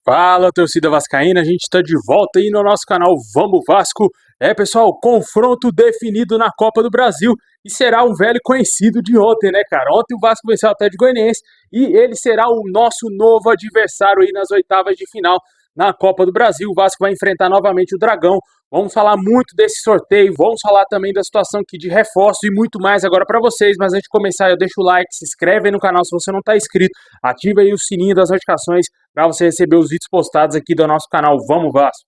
Fala, torcida vascaína, a gente está de volta aí no nosso canal Vamos Vasco. Pessoal, confronto definido na Copa do Brasil e será um velho conhecido de ontem, né, cara? Ontem o Vasco venceu o Atlético Goianiense e ele será o nosso novo adversário aí nas oitavas de final na Copa do Brasil. O Vasco vai enfrentar novamente o Dragão. Vamos falar muito desse sorteio, vamos falar também da situação aqui de reforço e muito mais agora para vocês. Mas antes de começar, eu deixo o like, se inscreve aí no canal se você não está inscrito, ativa aí o sininho das notificações para você receber os vídeos postados aqui do nosso canal Vamos Vasco.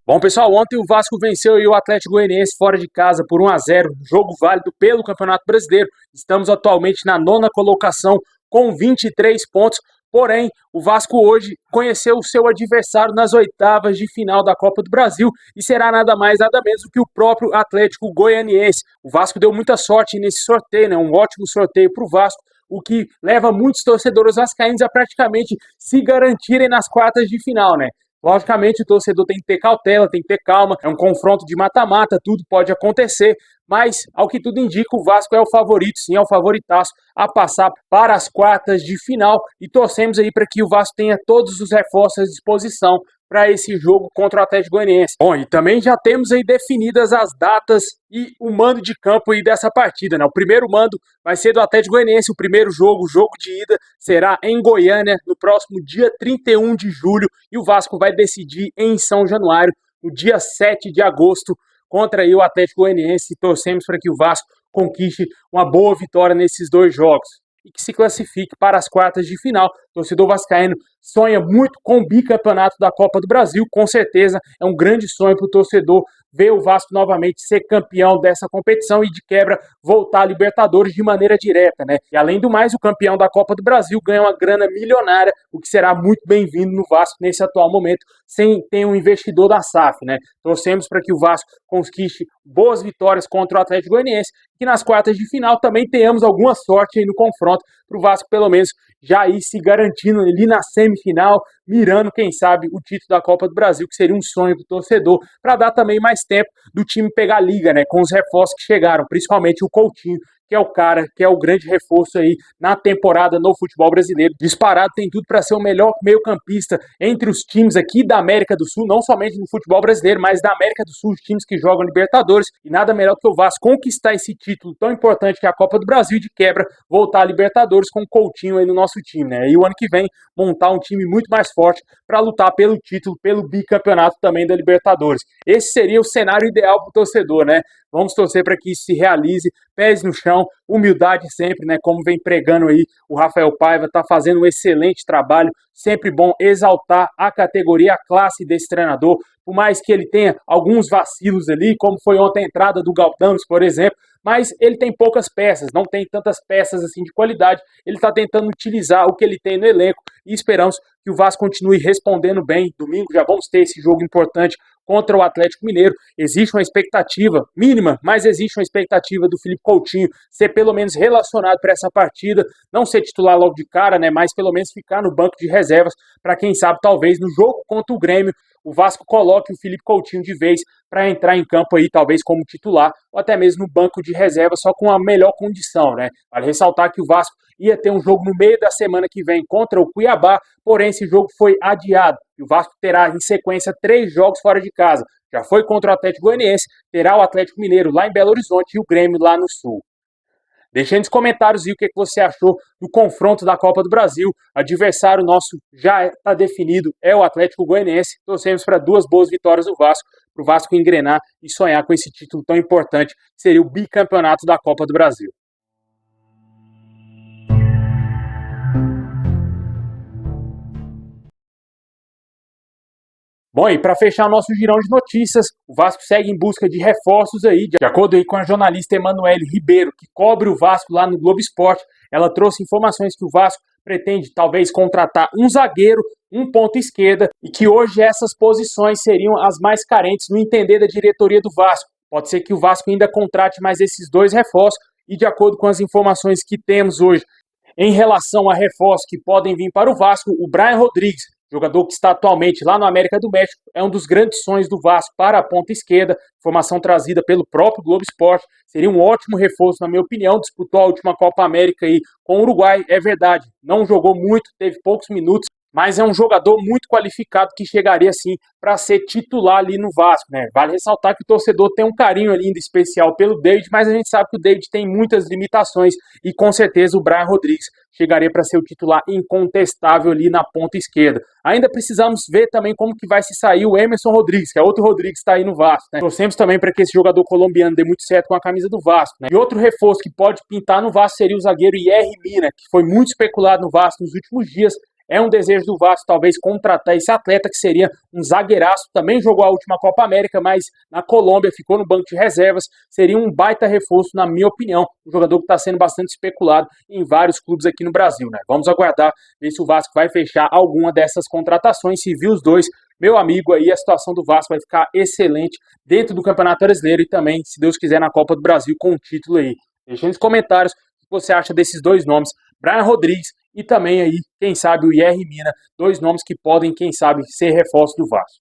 Bom, pessoal, ontem o Vasco venceu o Atlético Goianiense fora de casa por 1-0, jogo válido pelo Campeonato Brasileiro. Estamos atualmente na 9ª colocação com 23 pontos, porém, o Vasco hoje conheceu o seu adversário nas oitavas de final da Copa do Brasil e será nada mais, nada menos do que o próprio Atlético Goianiense. O Vasco deu muita sorte nesse sorteio, né? Um ótimo sorteio para o Vasco, o que leva muitos torcedores vascaínos a praticamente se garantirem nas quartas de final, né? Logicamente, o torcedor tem que ter cautela, tem que ter calma, é um confronto de mata-mata, tudo pode acontecer, mas, ao que tudo indica, o Vasco é o favorito, sim, é o favoritaço a passar para as quartas de final e torcemos aí para que o Vasco tenha todos os reforços à disposição para esse jogo contra o Atlético Goianiense. Bom, e também já temos aí definidas as datas e o mando de campo aí dessa partida, né? O primeiro mando vai ser do Atlético Goianiense, o primeiro jogo, o jogo de ida, será em Goiânia, no próximo dia 31 de julho, e o Vasco vai decidir em São Januário, no dia 7 de agosto, contra aí o Atlético Goianiense. Torcemos para que o Vasco conquiste uma boa vitória nesses dois jogos e que se classifique para as quartas de final. O torcedor vascaíno sonha muito com o bicampeonato da Copa do Brasil, com certeza é um grande sonho para o torcedor ver o Vasco novamente ser campeão dessa competição e de quebra voltar à Libertadores de maneira direta, né? E além do mais, o campeão da Copa do Brasil ganha uma grana milionária, o que será muito bem-vindo no Vasco nesse atual momento, sem ter um investidor da SAF, né? Torcemos para que o Vasco conquiste boas vitórias contra o Atlético Goianiense, que nas quartas de final também tenhamos alguma sorte aí no confronto, para o Vasco pelo menos já ir se garantindo ali na semifinal, mirando, quem sabe, o título da Copa do Brasil, que seria um sonho do torcedor, para dar também mais tempo do time pegar a liga, né, com os reforços que chegaram, principalmente o Coutinho, que é o cara, que é o grande reforço aí na temporada no futebol brasileiro. Disparado, tem tudo para ser o melhor meio-campista entre os times aqui da América do Sul, não somente no futebol brasileiro, mas da América do Sul, os times que jogam Libertadores, e nada melhor que o Vasco conquistar esse título tão importante que é a Copa do Brasil e de quebra voltar a Libertadores com o Coutinho aí no nosso time, né? E o ano que vem montar um time muito mais forte para lutar pelo título, pelo bicampeonato também da Libertadores. Esse seria o cenário ideal para o torcedor, né? Vamos torcer para que isso se realize, pés no chão, humildade sempre, né? Como vem pregando aí o Rafael Paiva, está fazendo um excelente trabalho, sempre bom exaltar a categoria, a classe desse treinador, por mais que ele tenha alguns vacilos ali, como foi ontem a entrada do Galdames, por exemplo, mas ele tem poucas peças, não tem tantas peças assim de qualidade, ele está tentando utilizar o que ele tem no elenco e esperamos que o Vasco continue respondendo bem. Domingo já vamos ter esse jogo importante contra o Atlético Mineiro. Existe uma expectativa mínima, mas existe uma expectativa do Felipe Coutinho ser pelo menos relacionado para essa partida, não ser titular logo de cara, né, mas pelo menos ficar no banco de reservas para quem sabe talvez no jogo contra o Grêmio o Vasco coloque o Felipe Coutinho de vez para entrar em campo aí, talvez como titular, ou até mesmo no banco de reserva, só com a melhor condição, né? Vale ressaltar que o Vasco ia ter um jogo no meio da semana que vem contra o Cuiabá, porém esse jogo foi adiado. E o Vasco terá em sequência 3 jogos fora de casa. Já foi contra o Atlético Goianiense, terá o Atlético Mineiro lá em Belo Horizonte e o Grêmio lá no Sul. Deixa aí nos comentários aí o que você achou do confronto da Copa do Brasil. Adversário nosso já está definido, é o Atlético Goianiense. Torcemos para 2 boas vitórias do Vasco, para o Vasco engrenar e sonhar com esse título tão importante, que seria o bicampeonato da Copa do Brasil. Bom, e para fechar o nosso girão de notícias, o Vasco segue em busca de reforços aí. De acordo aí com a jornalista Emanuele Ribeiro, que cobre o Vasco lá no Globo Esporte, ela trouxe informações que o Vasco pretende talvez contratar um zagueiro, um ponta esquerda, e que hoje essas posições seriam as mais carentes no entender da diretoria do Vasco. Pode ser que o Vasco ainda contrate mais esses 2 reforços, e de acordo com as informações que temos hoje em relação a reforços que podem vir para o Vasco, o Brian Rodrigues, jogador que está atualmente lá no América do México, é um dos grandes sonhos do Vasco para a ponta esquerda, informação trazida pelo próprio Globo Esporte, seria um ótimo reforço, na minha opinião, disputou a última Copa América aí com o Uruguai, é verdade, não jogou muito, teve poucos minutos, mas é um jogador muito qualificado que chegaria sim para ser titular ali no Vasco, né? Vale ressaltar que o torcedor tem um carinho ali ainda especial pelo David, mas a gente sabe que o David tem muitas limitações e com certeza o Brian Rodrigues chegaria para ser o titular incontestável ali na ponta esquerda. Ainda precisamos ver também como que vai se sair o Emerson Rodrigues, que é outro Rodrigues que está aí no Vasco, né? Torcemos também para que esse jogador colombiano dê muito certo com a camisa do Vasco, né? E outro reforço que pode pintar no Vasco seria o zagueiro Yerry Mina, que foi muito especulado no Vasco nos últimos dias. É um desejo do Vasco, talvez, contratar esse atleta, que seria um zagueiraço. Também jogou a última Copa América, mas na Colômbia ficou no banco de reservas. Seria um baita reforço, na minha opinião. Um jogador que está sendo bastante especulado em vários clubes aqui no Brasil, né? Vamos aguardar, ver se o Vasco vai fechar alguma dessas contratações. Se vir os dois, meu amigo, aí a situação do Vasco vai ficar excelente dentro do Campeonato Brasileiro e também, se Deus quiser, na Copa do Brasil com o título aí. Deixa nos comentários o que você acha desses dois nomes, Brian Rodrigues e também aí, quem sabe, o Yerry Mina, dois nomes que podem, quem sabe, ser reforço do Vasco.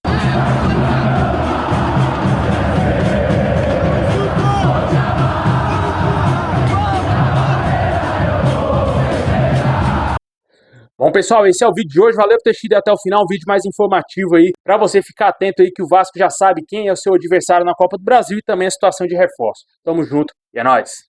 Bom, pessoal, esse é o vídeo de hoje. Valeu por ter assistido até o final, um vídeo mais informativo aí, para você ficar atento aí que o Vasco já sabe quem é o seu adversário na Copa do Brasil e também a situação de reforço. Tamo junto e é nóis!